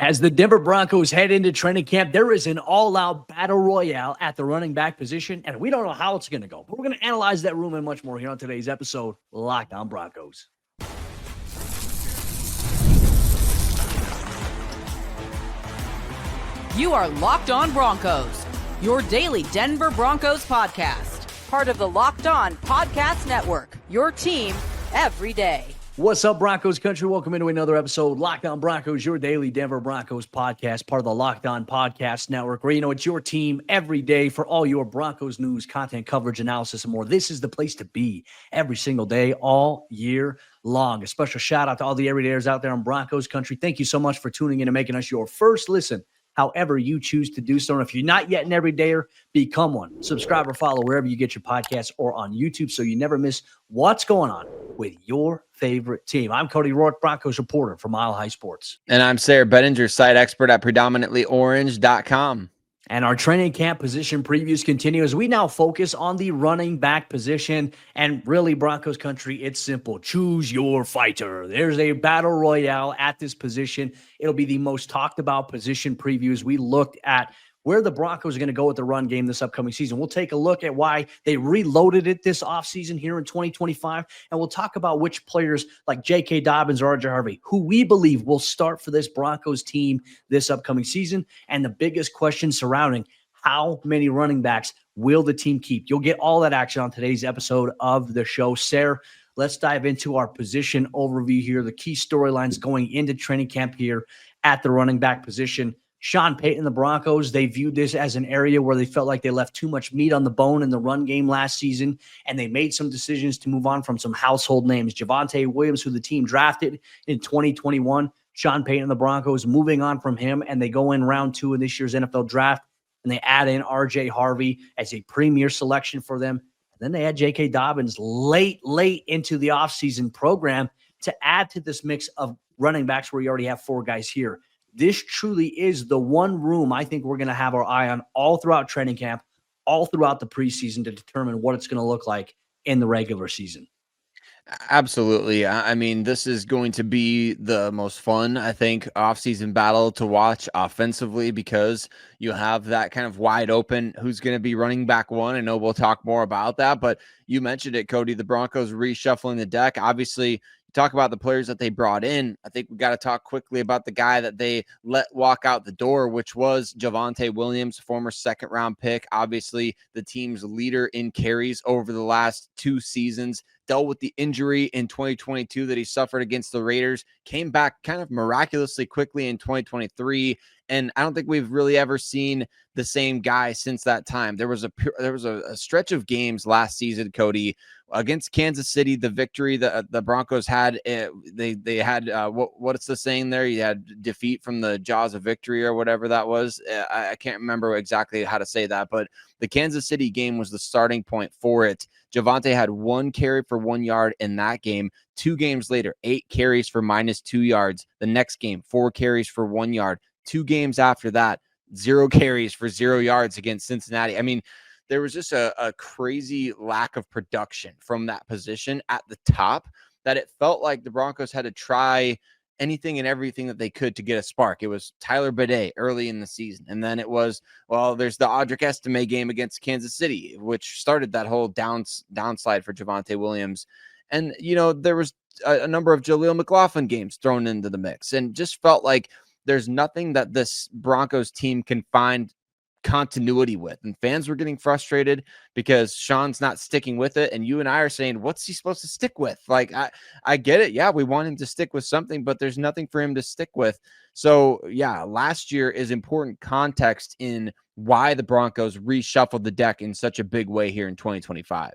As the Denver Broncos head into training camp, there is an all-out battle royale at the running back position, and we don't know how it's going to go. But we're going to analyze that room and much more here on today's episode, Locked On Broncos. You are Locked On Broncos, your daily Denver Broncos podcast. Part of the Locked On Podcast Network, your team every day. What's up, Broncos Country? Welcome into another episode, Locked On Broncos, your daily Denver Broncos podcast, part of the Locked On Podcast Network, where it's your team every day for all your Broncos news, content, coverage, analysis, and more. This is the place to be every single day, all year long. A special shout out to all the everydayers out there in Broncos Country. Thank you so much for tuning in and making us your first listen, however you choose to do so. And if you're not yet an everydayer, become one. Subscribe or follow wherever you get your podcasts or on YouTube so you never miss what's going on with your favorite team. I'm Cody Roark, Broncos reporter for Mile High Sports. And I'm Sayre Bedinger, site expert at predominantlyorange.com. And our training camp position previews continue as we now focus on the running back position. And really, Broncos Country, it's simple. Choose your fighter. There's a battle royale at this position. It'll be the most talked about position previews. We looked at where the Broncos are going to go with the run game this upcoming season. We'll take a look at why they reloaded it this offseason here in 2025. And we'll talk about which players like J.K. Dobbins or RJ Harvey, who we believe will start for this Broncos team this upcoming season. And the biggest question surrounding how many running backs will the team keep? You'll get all that action on today's episode of the show. Sayre, let's dive into our position overview here, the key storylines going into training camp here at the running back position. Sean Payton and the Broncos, they viewed this as an area where they felt like they left too much meat on the bone in the run game last season, and they made some decisions to move on from some household names. Javonte Williams, who the team drafted in 2021, Sean Payton and the Broncos moving on from him, and they go in round 2 in this year's NFL draft, and they add in RJ Harvey as a premier selection for them. And then they had J.K. Dobbins late into the offseason program to add to this mix of running backs where you already have 4 guys here. This truly is the one room I think we're going to have our eye on all throughout training camp, all throughout the preseason to determine what it's going to look like in the regular season. Absolutely. I mean, this is going to be the most fun, I think, offseason battle to watch offensively because you have that kind of wide open who's going to be running back one. I know we'll talk more about that, but you mentioned it, Cody, the Broncos reshuffling the deck. Obviously, talk about the players that they brought in. I think we got to talk quickly about the guy that they let walk out the door, which was Javonte Williams, former second-round pick. Obviously, the team's leader in carries over the last 2 seasons. Dealt with the injury in 2022 that he suffered against the Raiders. Came back kind of miraculously quickly in 2023. And I don't think we've really ever seen the same guy since that time. There was a stretch of games last season, Cody, against Kansas City. The victory that the Broncos had, they had what's the saying there? You had defeat from the jaws of victory or whatever that was. I can't remember exactly how to say that, but the Kansas City game was the starting point for it. Javonte had 1 carry for 1 yard in that game. 2 games later, 8 carries for -2 yards. The next game, 4 carries for 1 yard. 2 games after that, 0 carries for 0 yards against Cincinnati. I mean, there was just a crazy lack of production from that position at the top that it felt like the Broncos had to try anything and everything that they could to get a spark. It was Sayre Bedinger early in the season. And then it was, there's the Audric Estime game against Kansas City, which started that whole downslide for Javonte Williams. And, there was a number of Jaleel McLaughlin games thrown into the mix and just felt like there's nothing that this Broncos team can find continuity with. And fans were getting frustrated because Sean's not sticking with it. And you and I are saying, what's he supposed to stick with? Like, I get it. Yeah, we want him to stick with something, but there's nothing for him to stick with. So, yeah, last year is important context in why the Broncos reshuffled the deck in such a big way here in 2025.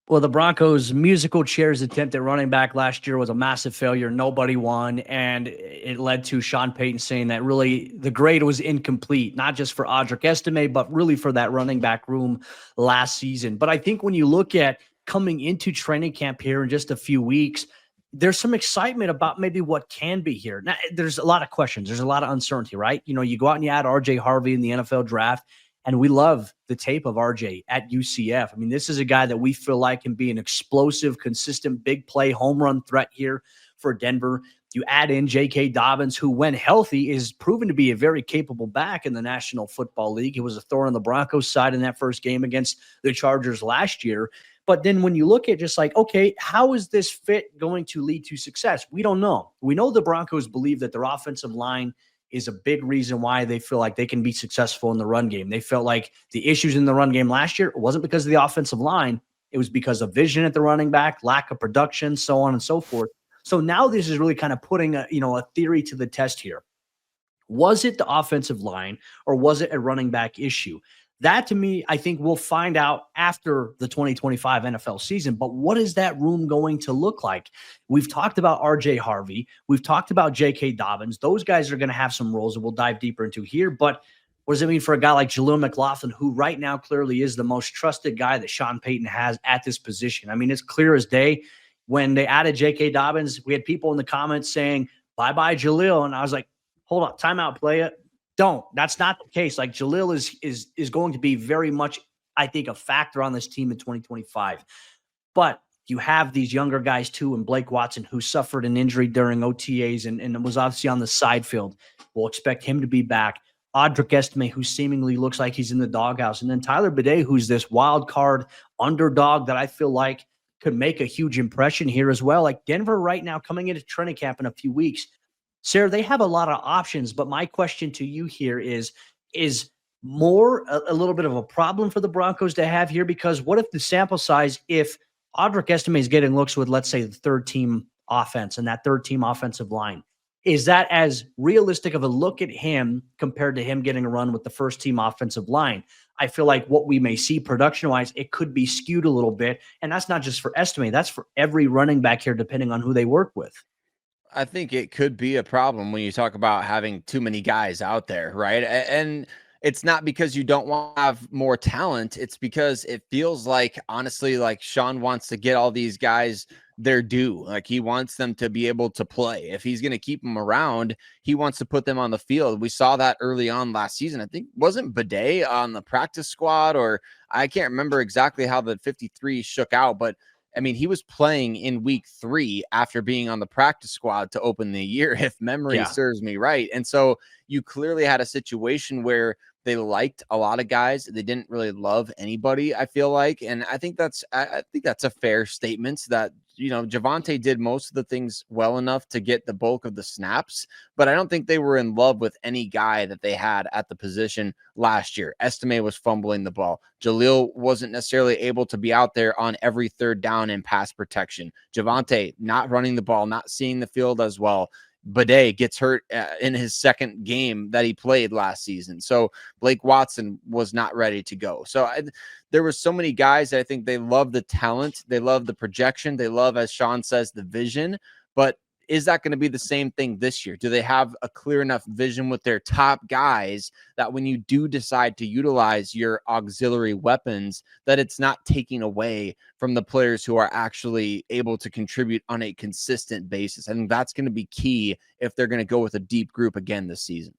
Well, the Broncos' musical chairs attempt at running back last year was a massive failure. Nobody won, and it led to Sean Payton saying that really the grade was incomplete, not just for Audric Estime, but really for that running back room last season. But I think when you look at coming into training camp here in just a few weeks, there's some excitement about maybe what can be here. Now, there's a lot of questions. There's a lot of uncertainty, right? You go out and you add RJ Harvey in the NFL draft, and we love the tape of RJ at UCF. I mean, this is a guy that we feel like can be an explosive, consistent, big play home run threat here for Denver. You add in J.K. Dobbins, who, when healthy, is proven to be a very capable back in the National Football League. He was a thorn on the Broncos side in that first game against the Chargers last year. But then when you look at just like, okay, how is this fit going to lead to success? We don't know. We know the Broncos believe that their offensive line is a big reason why they feel like they can be successful in the run game. They felt like the issues in the run game last year, it wasn't because of the offensive line. It was because of vision at the running back, lack of production, so on and so forth. So now this is really kind of putting a theory to the test here. Was it the offensive line or was it a running back issue? That, to me, I think we'll find out after the 2025 NFL season. But what is that room going to look like? We've talked about RJ Harvey. We've talked about J.K. Dobbins. Those guys are going to have some roles that we'll dive deeper into here. But what does it mean for a guy like Jaleel McLaughlin, who right now clearly is the most trusted guy that Sean Payton has at this position? I mean, it's clear as day. When they added J.K. Dobbins, we had people in the comments saying, bye-bye, Jaleel. And I was like, hold on, timeout, play it. Don't. That's not the case. Like, Jaleel is going to be very much, I think, a factor on this team in 2025. But you have these younger guys too, and Blake Watson, who suffered an injury during OTAs and was obviously on the side field. We'll expect him to be back. Audric Estime, who seemingly looks like he's in the doghouse. And then Tyler Badie, who's this wild card underdog that I feel like could make a huge impression here as well. Like Denver right now coming into training camp in a few weeks. Sayre, they have a lot of options, but my question to you here is more a little bit of a problem for the Broncos to have here? Because what if the sample size, if Audric Estime is getting looks with, let's say, the third team offense and that third team offensive line, is that as realistic of a look at him compared to him getting a run with the first team offensive line? I feel like what we may see production-wise, it could be skewed a little bit. And that's not just for Estime. That's for every running back here, depending on who they work with. I think it could be a problem when you talk about having too many guys out there, right? And it's not because you don't want to have more talent. It's because it feels like, honestly, like Sean wants to get all these guys their due. Like he wants them to be able to play. If he's going to keep them around, he wants to put them on the field. We saw that early on last season. I think, wasn't Badie on the practice squad, or I can't remember exactly how the 53 shook out, but I mean, he was playing in week 3 after being on the practice squad to open the year, if memory serves me right. And so you clearly had a situation where they liked a lot of guys. They didn't really love anybody, I feel like. And I think that's a fair statement that, Javonte did most of the things well enough to get the bulk of the snaps, but I don't think they were in love with any guy that they had at the position last year. Estime was fumbling the ball. Jaleel wasn't necessarily able to be out there on every third down in pass protection. Javonte not running the ball, not seeing the field as well. Badie gets hurt in his second game that he played last season. So Blake Watson was not ready to go. So there were so many guys that I think they love the talent. They love the projection. They love, as Sean says, the vision. But is that going to be the same thing this year? Do they have a clear enough vision with their top guys that when you do decide to utilize your auxiliary weapons, that it's not taking away from the players who are actually able to contribute on a consistent basis? I think that's going to be key if they're going to go with a deep group again this season.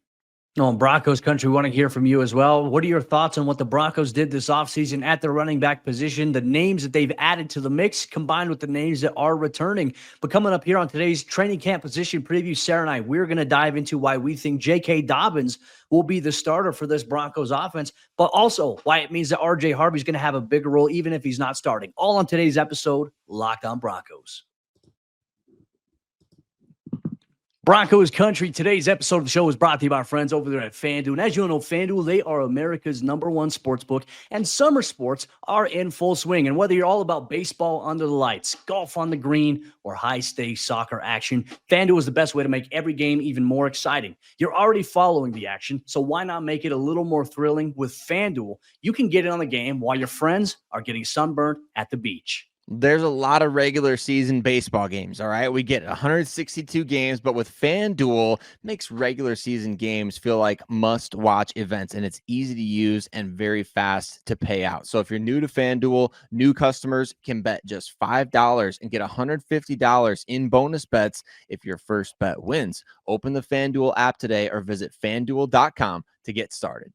No, Broncos Country, we want to hear from you as well. What are your thoughts on what the Broncos did this offseason at the running back position, the names that they've added to the mix combined with the names that are returning? But coming up here on today's training camp position preview, Sayre and I, we're going to dive into why we think J.K. Dobbins will be the starter for this Broncos offense, but also why it means that RJ Harvey is going to have a bigger role even if he's not starting. All on today's episode, Locked On Broncos. Broncos Country, today's episode of the show is brought to you by our friends over there at FanDuel. And as you all know, FanDuel, they are America's #1 sportsbook, and summer sports are in full swing. And whether you're all about baseball under the lights, golf on the green, or high-stakes soccer action, FanDuel is the best way to make every game even more exciting. You're already following the action, so why not make it a little more thrilling with FanDuel? You can get in on the game while your friends are getting sunburned at the beach. There's a lot of regular season baseball games, all right? We get 162 games, but with FanDuel, makes regular season games feel like must-watch events, and it's easy to use and very fast to pay out. So if you're new to FanDuel, new customers can bet just $5 and get $150 in bonus bets if your first bet wins. Open the FanDuel app today or visit FanDuel.com to get started.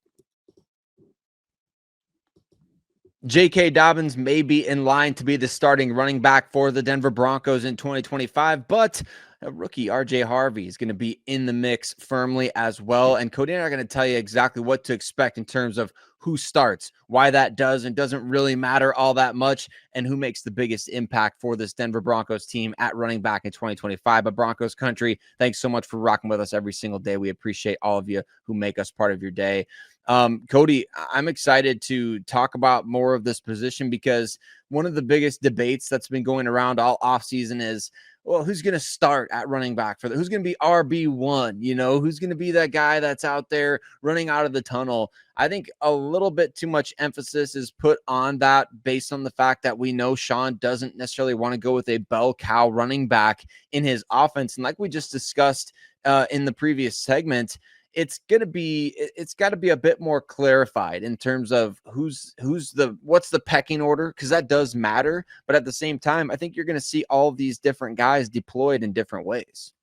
J.K. Dobbins may be in line to be the starting running back for the Denver Broncos in 2025, but rookie RJ Harvey is going to be in the mix firmly as well. And Cody and I are going to tell you exactly what to expect in terms of who starts, why that does and doesn't really matter all that much, and who makes the biggest impact for this Denver Broncos team at running back in 2025. But Broncos Country, thanks so much for rocking with us every single day. We appreciate all of you who make us part of your day. Cody, I'm excited to talk about more of this position because one of the biggest debates that's been going around all offseason is, well, who's going to start at running back for who's going to be RB1, who's going to be that guy that's out there running out of the tunnel. I think a little bit too much emphasis is put on that based on the fact that we know Sean doesn't necessarily want to go with a bell cow running back in his offense. And like we just discussed in the previous segment, it's got to be a bit more clarified in terms of what's the pecking order, because that does matter. But at the same time, I think you're going to see all of these different guys deployed in different ways.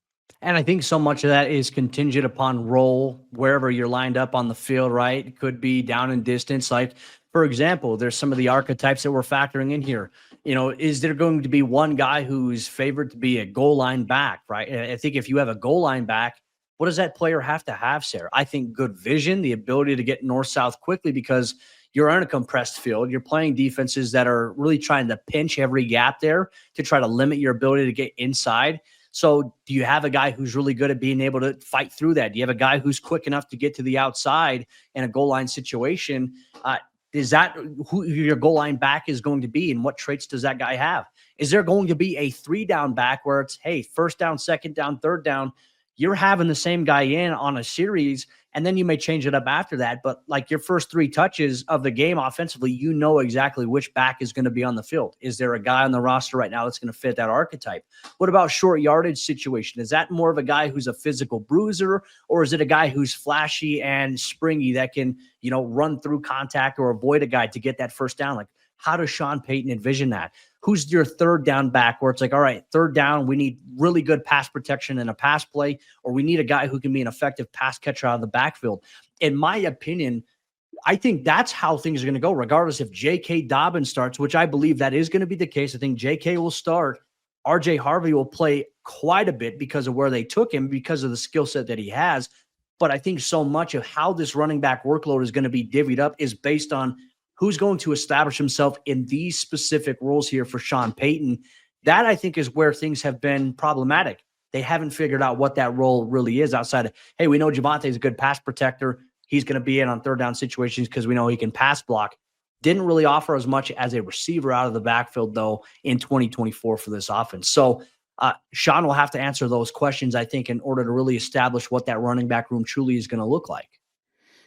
And I think so much of that is contingent upon role, wherever you're lined up on the field, right? It could be down in distance. Like, for example, there's some of the archetypes that we're factoring in here. Is there going to be one guy who's favored to be a goal line back, right? I think if you have a goal line back, what does that player have to have, Sayre? I think good vision, the ability to get north-south quickly, because you're on a compressed field. You're playing defenses that are really trying to pinch every gap there to try to limit your ability to get inside. So do you have a guy who's really good at being able to fight through that? Do you have a guy who's quick enough to get to the outside in a goal line situation? Is that who your goal line back is going to be, and what traits does that guy have? Is there going to be a 3-down back where it's, hey, first down, second down, third down, you're having the same guy in on a series, and then you may change it up after that. But like your first 3 touches of the game offensively, you know exactly which back is going to be on the field. Is there a guy on the roster right now that's going to fit that archetype? What about short yardage situation? Is that more of a guy who's a physical bruiser, or is it a guy who's flashy and springy that can, run through contact or avoid a guy to get that first down? Like, how does Sean Payton envision that? Who's your third down back where it's like, all right, third down, we need really good pass protection and a pass play, or we need a guy who can be an effective pass catcher out of the backfield? In my opinion, I think that's how things are going to go, regardless if J.K. Dobbins starts, which I believe that is going to be the case. I think J.K. will start. RJ Harvey will play quite a bit because of where they took him, because of the skill set that he has. But I think so much of how this running back workload is going to be divvied up is based on who's going to establish himself in these specific roles here for Sean Payton. That, I think, is where things have been problematic. They haven't figured out what that role really is outside of, hey, we know Javonte's a good pass protector. He's going to be in on third down situations because we know he can pass block. Didn't really offer as much as a receiver out of the backfield, though, in 2024 for this offense. So Sean will have to answer those questions, I think, in order to really establish what that running back room truly is going to look like.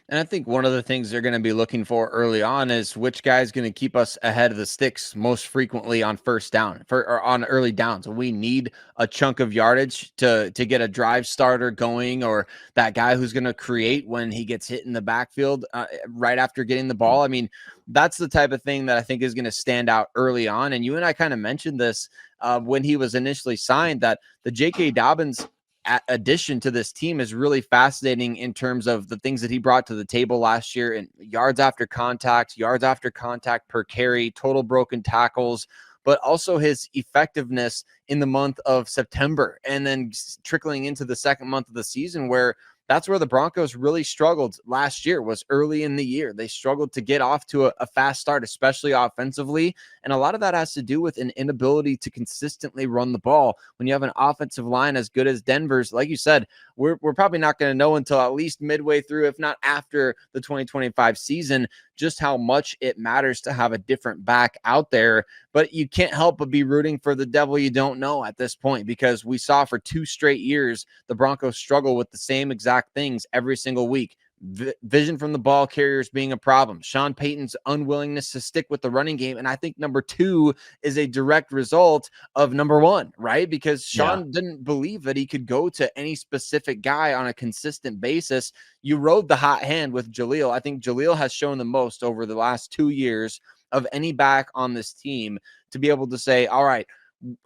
And I think one of the things they're going to be looking for early on is which guy is going to keep us ahead of the sticks most frequently on first down or on early downs. We need a chunk of yardage to get a drive starter going, or that guy who's going to create when he gets hit in the backfield right after getting the ball. I mean, that's the type of thing that I think is going to stand out early on. And you and I kind of mentioned this when he was initially signed, that the J.K. Dobbins addition to this team is really fascinating in terms of the things that he brought to the table last year in yards after contact per carry, total broken tackles, but also his effectiveness in the month of September and then trickling into the second month of the season, where that's where the Broncos really struggled last year, was early in the year. They struggled to get off to a fast start, especially offensively. And a lot of that has to do with an inability to consistently run the ball. When you have an offensive line as good as Denver's, like you said, we're probably not going to know until at least midway through, if not after the 2025 season, just how much it matters to have a different back out there. But you can't help but be rooting for the devil you don't know at this point, because we saw for 2 straight years the Broncos struggle with the same exact things every single week. Vision from the ball carriers being a problem, Sean Payton's unwillingness to stick with the running game. And I think number 2 is a direct result of number 1, right? Because Sean didn't believe that he could go to any specific guy on a consistent basis. You rode the hot hand with Jaleel. I think Jaleel has shown the most over the last 2 years of any back on this team to be able to say, all right,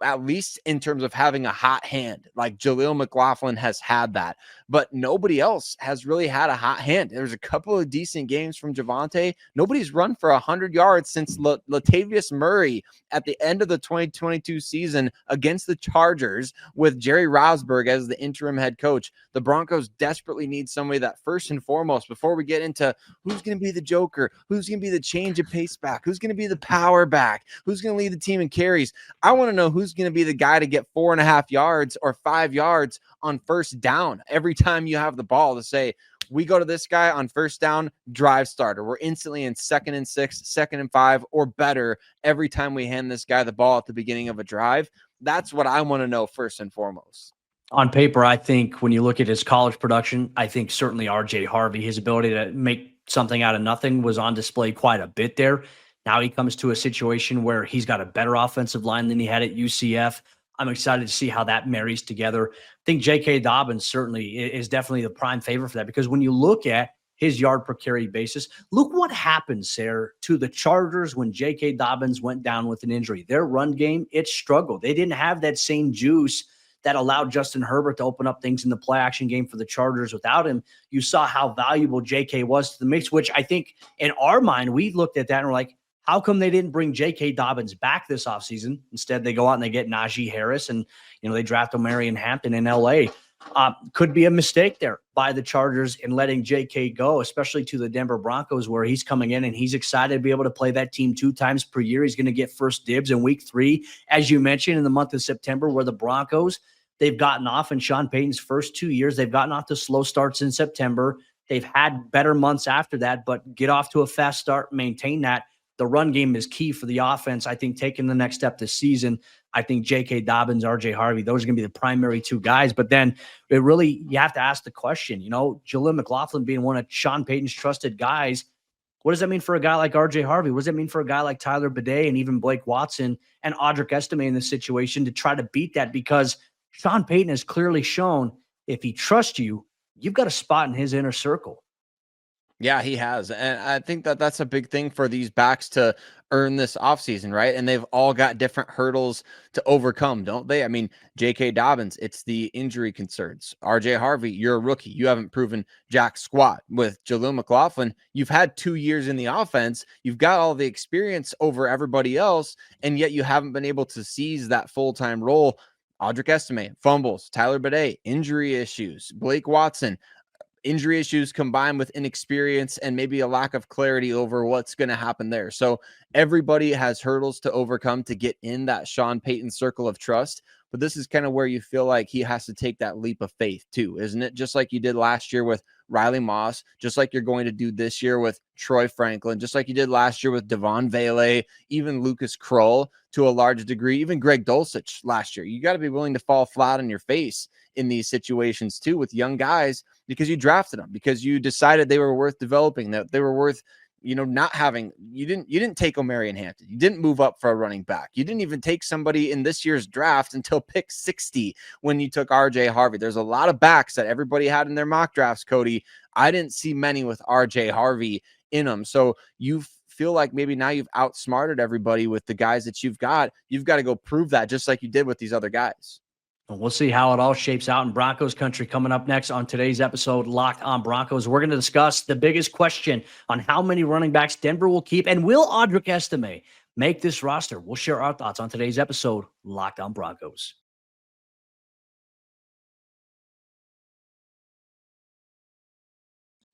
at least in terms of having a hot hand, like Jaleel McLaughlin has had that. but nobody else has really had a hot hand. There's a couple of decent games from Javonte. Nobody's run for 100 yards since Latavius Murray at the end of the 2022 season against the Chargers with Jerry Rosburg as the interim head coach. The Broncos desperately need somebody that, first and foremost, before we get into who's going to be the joker, who's going to be the change of pace back, who's going to be the power back, who's going to lead the team in carries. I want to know who's going to be the guy to get 4.5 yards or 5 yards on first down every time you have the ball, to say, we go to this guy on first down, drive starter. We're instantly in 2nd and 6, 2nd and 5, or better every time we hand this guy the ball at the beginning of a drive. That's what I want to know first and foremost. On paper, I think when you look at his college production, I think certainly RJ Harvey, his ability to make something out of nothing was on display quite a bit there. Now he comes to a situation where he's got a better offensive line than he had at UCF. I'm excited to see how that marries together. I think J.K. Dobbins certainly is definitely the prime favorite for that, because when you look at his yard per carry basis, look what happened, Sayre, to the Chargers when J.K. Dobbins went down with an injury. Their run game, it struggled. They didn't have that same juice that allowed Justin Herbert to open up things in the play action game for the Chargers. Without him, you saw how valuable J.K. was to the mix, which I think in our mind, we looked at that and we're like, how come they didn't bring J.K. Dobbins back this offseason? Instead, they go out and they get Najee Harris, and they draft Omarion Hampton in L.A. Could be a mistake there by the Chargers in letting J.K. go, especially to the Denver Broncos, where he's coming in and he's excited to be able to play that team 2 times per year. He's going to get first dibs in week 3, as you mentioned, in the month of September, where the Broncos, they've gotten off in Sean Payton's first 2 years. They've gotten off to slow starts in September. They've had better months after that, but get off to a fast start, maintain that. The run game is key for the offense. I think taking the next step this season, I think J.K. Dobbins, RJ Harvey, those are going to be the primary 2 guys. But then it really, you have to ask the question, Jaleel McLaughlin being one of Sean Payton's trusted guys, what does that mean for a guy like RJ Harvey? What does that mean for a guy like Tyler Badie and even Blake Watson and Audric Estime in this situation to try to beat that? Because Sean Payton has clearly shown if he trusts you, you've got a spot in his inner circle. Yeah, he has. And I think that that's a big thing for these backs to earn this offseason, right? And they've all got different hurdles to overcome, don't they? I mean, J.K. Dobbins, it's the injury concerns. RJ Harvey, you're a rookie. You haven't proven jack squat. With Jaleel McLaughlin, you've had 2 years in the offense. You've got all the experience over everybody else, and yet you haven't been able to seize that full-time role. Audric Estime, fumbles. Tyler Badie, injury issues. Blake Watson, injury issues combined with inexperience and maybe a lack of clarity over what's going to happen there. So everybody has hurdles to overcome to get in that Sean Payton circle of trust. But this is kind of where you feel like he has to take that leap of faith too, isn't it? Just like you did last year with Riley Moss, just like you're going to do this year with Troy Franklin, just like you did last year with Devon Vele, even Lucas Krull to a large degree, even Greg Dulcich last year. You got to be willing to fall flat on your face in these situations too with young guys, because you drafted them, because you decided they were worth developing, that they were worth, not having. You didn't take Omarion Hampton. You didn't move up for a running back. You didn't even take somebody in this year's draft until pick 60 when you took RJ Harvey. There's a lot of backs that everybody had in their mock drafts, Cody. I didn't see many with RJ Harvey in them. So you feel like maybe now you've outsmarted everybody with the guys that you've got. You've got to go prove that, just like you did with these other guys. We'll see how it all shapes out in Broncos country. Coming up next on today's episode, Locked on Broncos, we're going to discuss the biggest question on how many running backs Denver will keep, and will Audric Estime make this roster? We'll share our thoughts on today's episode, Locked on Broncos.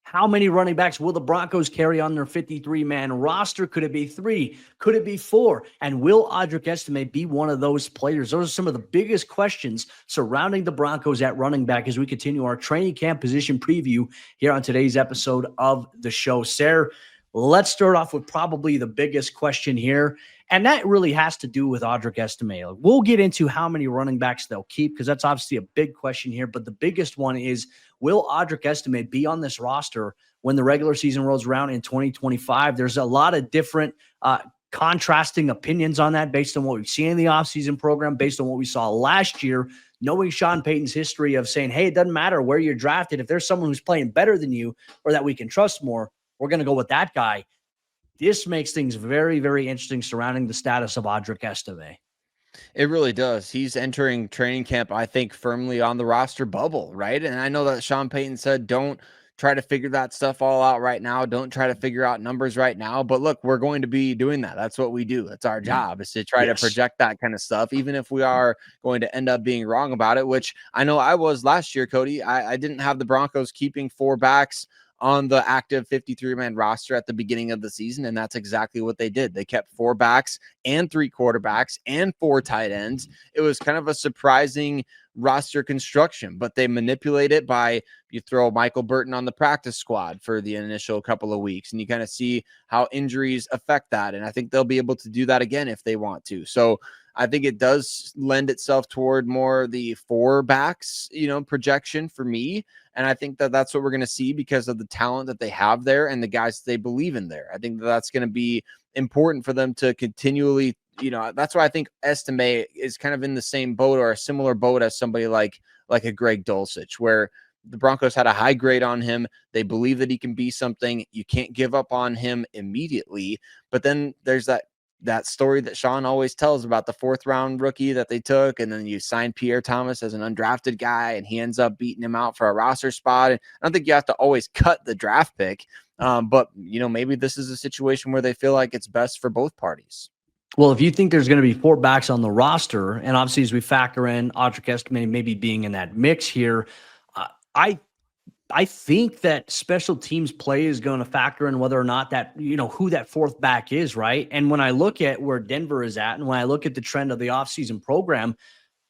How many running backs will the Broncos carry on their 53-man roster? Could it be 3? Could it be 4? And will Audric Estime be one of those players? Those are some of the biggest questions surrounding the Broncos at running back as we continue our training camp position preview here on today's episode of the show. Sayre, let's start off with probably the biggest question here, and that really has to do with Audric Estime. We'll get into how many running backs they'll keep, because that's obviously a big question here, but the biggest one is, will Audric Estime be on this roster when the regular season rolls around in 2025? There's a lot of different contrasting opinions on that based on what we've seen in the offseason program, based on what we saw last year, knowing Sean Payton's history of saying, hey, it doesn't matter where you're drafted. If there's someone who's playing better than you or that we can trust more, we're going to go with that guy. This makes things very, very interesting surrounding the status of Audric Estime. It really does. He's entering training camp, I think, firmly on the roster bubble, right? And I know that Sean Payton said, don't try to figure that stuff all out right now. Don't try to figure out numbers right now. But look, we're going to be doing that. That's what we do. It's our job, is to try to Yes. project that kind of stuff, even if we are going to end up being wrong about it, which I know I was last year, Cody. I didn't have the Broncos keeping 4 backs on the active 53-man roster at the beginning of the season, and that's exactly what they did. They kept 4 backs and 3 quarterbacks and 4 tight ends. It was kind of a surprising roster construction, but they manipulate it by, you throw Michael Burton on the practice squad for the initial couple of weeks, and you kind of see how injuries affect that. And I think they'll be able to do that again if they want to. So I think it does lend itself toward more the 4 backs, projection for me. And I think that that's what we're going to see because of the talent that they have there and the guys they believe in there. I think that that's going to be important for them to continually, that's why I think Estime is kind of in the same boat or a similar boat as somebody like a Greg Dulcich, where the Broncos had a high grade on him. They believe that he can be something. You can't give up on him immediately. But then there's that story that Sean always tells about the 4th round rookie that they took. And then you sign Pierre Thomas as an undrafted guy and he ends up beating him out for a roster spot. And I don't think you have to always cut the draft pick. But maybe this is a situation where they feel like it's best for both parties. Well, if you think there's going to be 4 backs on the roster, and obviously as we factor in Audric Estime maybe being in that mix here, I think that special teams play is going to factor in whether or not that, who that 4th back is, right? And when I look at where Denver is at, and when I look at the trend of the offseason program,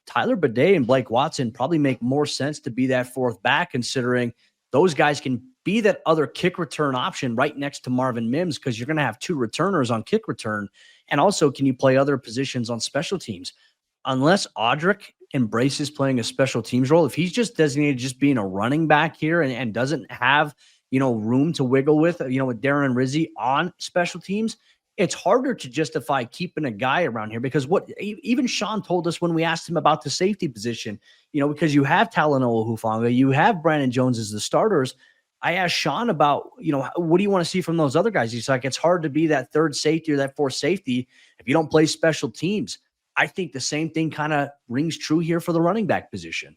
Tyler Badie and Blake Watson probably make more sense to be that 4th back, considering those guys can be that other kick return option right next to Marvin Mims, because you're going to have 2 returners on kick return. And also, can you play other positions on special teams? Unless Audric embraces playing a special teams role, if he's just designated just being a running back here and doesn't have, room to wiggle with Darren and Rizzi on special teams, it's harder to justify keeping a guy around here, because what even Sean told us when we asked him about the safety position, because you have Talanoa Hufanga, you have Brandon Jones as the starters. I asked Sean about, what do you want to see from those other guys? He's like, it's hard to be that 3rd safety or that 4th safety if you don't play special teams. I think the same thing kind of rings true here for the running back position.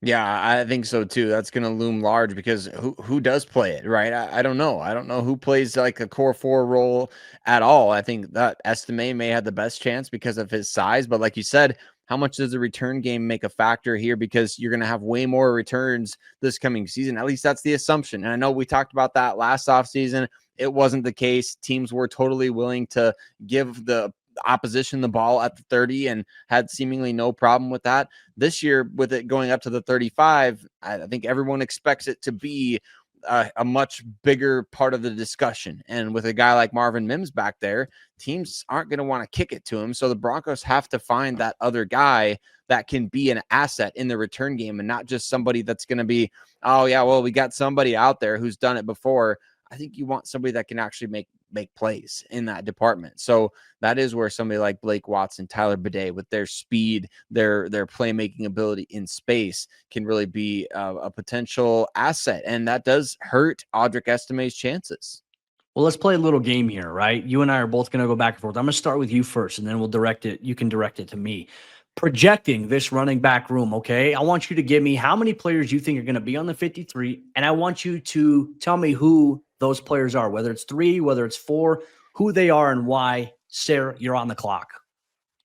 Yeah, I think so too. That's going to loom large because who does play it, right? I don't know. I don't know who plays like a core 4 role at all. I think that Estime may have the best chance because of his size, but like you said, how much does the return game make a factor here? Because you're going to have way more returns this coming season. At least that's the assumption. And I know we talked about that last offseason. It wasn't the case. Teams were totally willing to give the opposition the ball at the 30 and had seemingly no problem with that. This year, with it going up to the 35, I think everyone expects it to be a much bigger part of the discussion. And with a guy like Marvin Mims back there, teams aren't going to want to kick it to him. So the Broncos have to find that other guy that can be an asset in the return game and not just somebody that's going to be, oh yeah, well, we got somebody out there who's done it before. I think you want somebody that can actually make plays in that department. So that is where somebody like Blake Watson, Tyler Badie, with their speed, their playmaking ability in space, can really be a potential asset. And that does hurt Audric Estime's chances. Well, let's play a little game here, right? You and I are both going to go back and forth. I'm going to start with you first, and then we'll direct it. You can direct it to me. Projecting this running back room, okay? I want you to give me how many players you think are going to be on the 53, and I want you to tell me who those players are, whether it's 3, whether it's 4, who they are and why. Sayre, you're on the clock.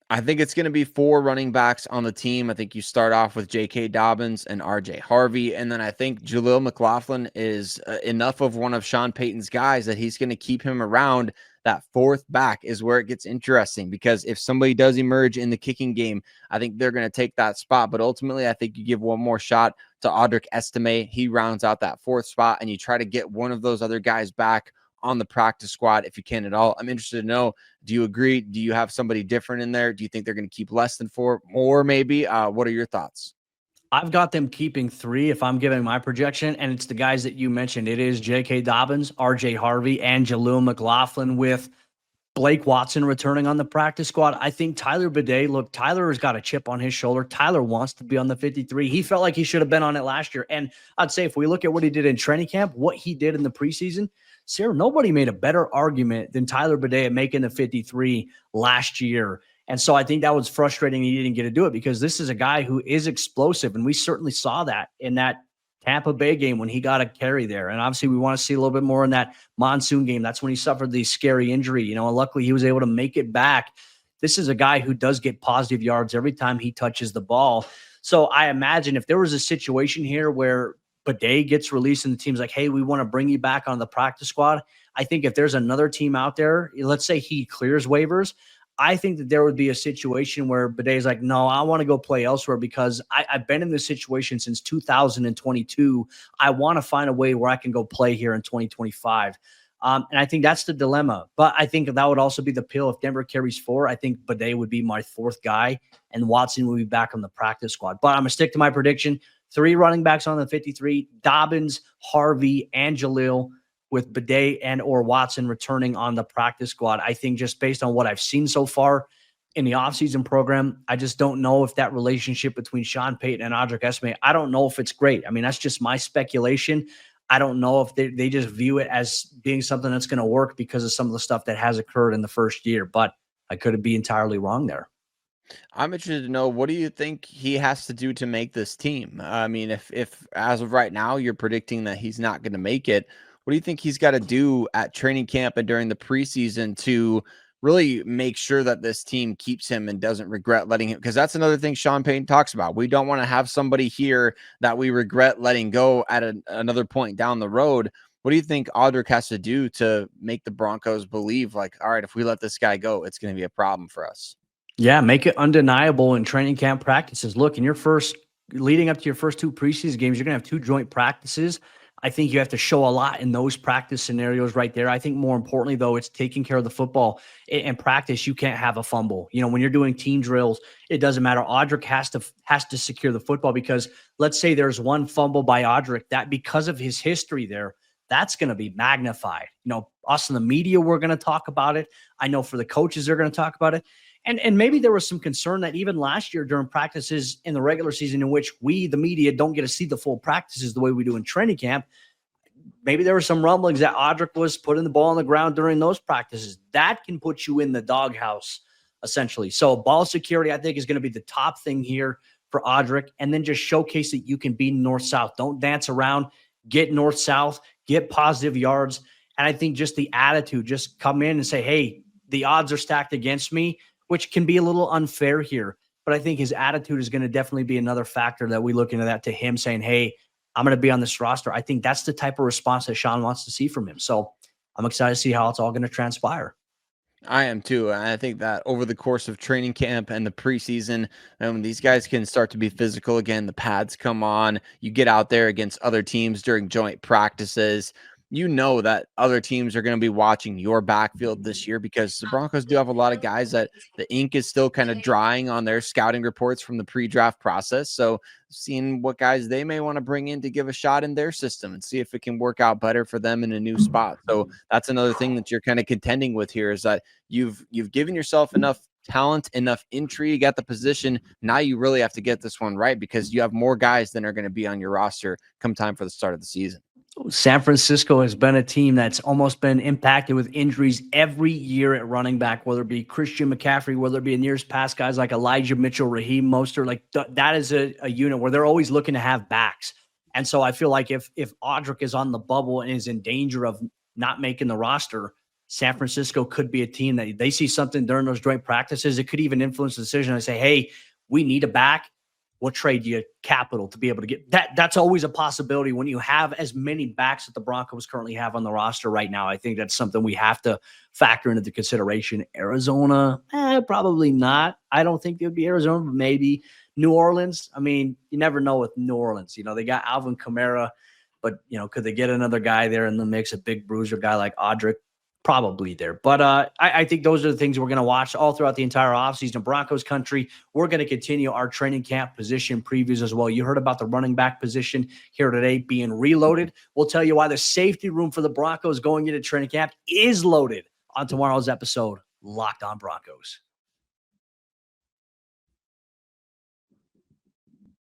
I think it's going to be 4 running backs on the team. I think you start off with J.K. Dobbins and RJ Harvey. And then I think Jaleel McLaughlin is enough of one of Sean Payton's guys that he's going to keep him around. That 4th back is where it gets interesting, because if somebody does emerge in the kicking game, I think they're going to take that spot. But ultimately, I think you give one more shot to Audric Estime. He rounds out that 4th spot, and you try to get one of those other guys back on the practice squad if you can at all. I'm interested to know, do you agree? Do you have somebody different in there? Do you think they're going to keep less than 4 more maybe? What are your thoughts? I've got them keeping 3 if I'm giving my projection, and it's the guys that you mentioned. It is J.K. Dobbins, RJ Harvey, and Jaleel McLaughlin, with Blake Watson returning on the practice squad. I think Tyler Badie, look, Tyler has got a chip on his shoulder. Tyler wants to be on the 53. He felt like he should have been on it last year. And I'd say if we look at what he did in training camp, what he did in the preseason, Sayre, nobody made a better argument than Tyler Badie at making the 53 last year. And so I think that was frustrating he didn't get to do it, because this is a guy who is explosive. And we certainly saw that in that Tampa Bay game when he got a carry there. And obviously we want to see a little bit more in that monsoon game. That's when he suffered the scary injury, and luckily he was able to make it back. This is a guy who does get positive yards every time he touches the ball. So I imagine if there was a situation here where Badie gets released and the team's like, hey, we want to bring you back on the practice squad, I think if there's another team out there, let's say he clears waivers, I think that there would be a situation where Badie's like, no, I want to go play elsewhere because I've been in this situation since 2022. I want to find a way where I can go play here in 2025. And I think that's the dilemma. But I think that would also be the appeal. If Denver carries 4, I think Badie would be my 4th guy, and Watson will be back on the practice squad. But I'm going to stick to my prediction. 3 running backs on the 53, Dobbins, Harvey, and Jaleel, with Badie and or Watson returning on the practice squad. I think just based on what I've seen so far in the offseason program, I just don't know if that relationship between Sean Payton and Audric Estime, I don't know if it's great. I mean, that's just my speculation. I don't know if they just view it as being something that's going to work because of some of the stuff that has occurred in the first year, but I could be entirely wrong there. I'm interested to know, what do you think he has to do to make this team? I mean, if as of right now you're predicting that he's not going to make it, what do you think he's got to do at training camp and during the preseason to really make sure that this team keeps him and doesn't regret letting him? Because that's another thing Sean Payton talks about. We don't want to have somebody here that we regret letting go at another point down the road. What do you think Audric has to do to make the Broncos believe, like, all right, if we let this guy go, it's going to be a problem for us? Yeah, make it undeniable in training camp practices. Look, leading up to your first 2 preseason games, you're going to have 2 joint practices. I think you have to show a lot in those practice scenarios right there. I think more importantly, though, it's taking care of the football. In practice, you can't have a fumble. When you're doing team drills, it doesn't matter. Audric has to secure the football, because let's say there's one fumble by Audric that, because of his history there, that's going to be magnified. Us in the media, we're going to talk about it. I know for the coaches, they're going to talk about it. And maybe there was some concern that even last year during practices in the regular season, in which we, the media, don't get to see the full practices the way we do in training camp, maybe there were some rumblings that Audric was putting the ball on the ground during those practices. That can put you in the doghouse, essentially. So ball security, I think, is going to be the top thing here for Audric, and then just showcase that you can be north-south. Don't dance around. Get north-south. Get positive yards. And I think just the attitude, just come in and say, hey, the odds are stacked against me, which can be a little unfair here. But I think his attitude is going to definitely be another factor that we look into that, to him saying, hey, I'm going to be on this roster. I think that's the type of response that Sean wants to see from him. So I'm excited to see how it's all going to transpire. I am too. And I think that over the course of training camp and the preseason, these guys can start to be physical again. The pads come on. You get out there against other teams during joint practices. You know that other teams are going to be watching your backfield this year, because the Broncos do have a lot of guys that the ink is still kind of drying on their scouting reports from the pre-draft process. So seeing what guys they may want to bring in to give a shot in their system and see if it can work out better for them in a new spot. So that's another thing that you're kind of contending with here, is that you've given yourself enough talent, enough intrigue at the position. Now you really have to get this one right, because you have more guys than are going to be on your roster come time for the start of the season. San Francisco has been a team that's almost been impacted with injuries every year at running back, whether it be Christian McCaffrey, whether it be in years past guys like Elijah Mitchell, Raheem Mostert. Like that is a unit where they're always looking to have backs. And so I feel like if Audric is on the bubble and is in danger of not making the roster, San Francisco could be a team that they see something during those joint practices. It could even influence the decision and say, hey, we need a back. We'll trade you capital to be able to get that. That's always a possibility when you have as many backs that the Broncos currently have on the roster right now. I think that's something we have to factor into the consideration. Arizona, probably not. I don't think it would be Arizona, but maybe New Orleans. I mean, you never know with New Orleans. They got Alvin Kamara, but could they get another guy there in the mix, a big bruiser guy like Audric? Probably there. But I think those are the things we're going to watch all throughout the entire offseason. Broncos country, we're going to continue our training camp position previews as well. You heard about the running back position here today being reloaded. We'll tell you why the safety room for the Broncos going into training camp is loaded on tomorrow's episode, Locked On Broncos.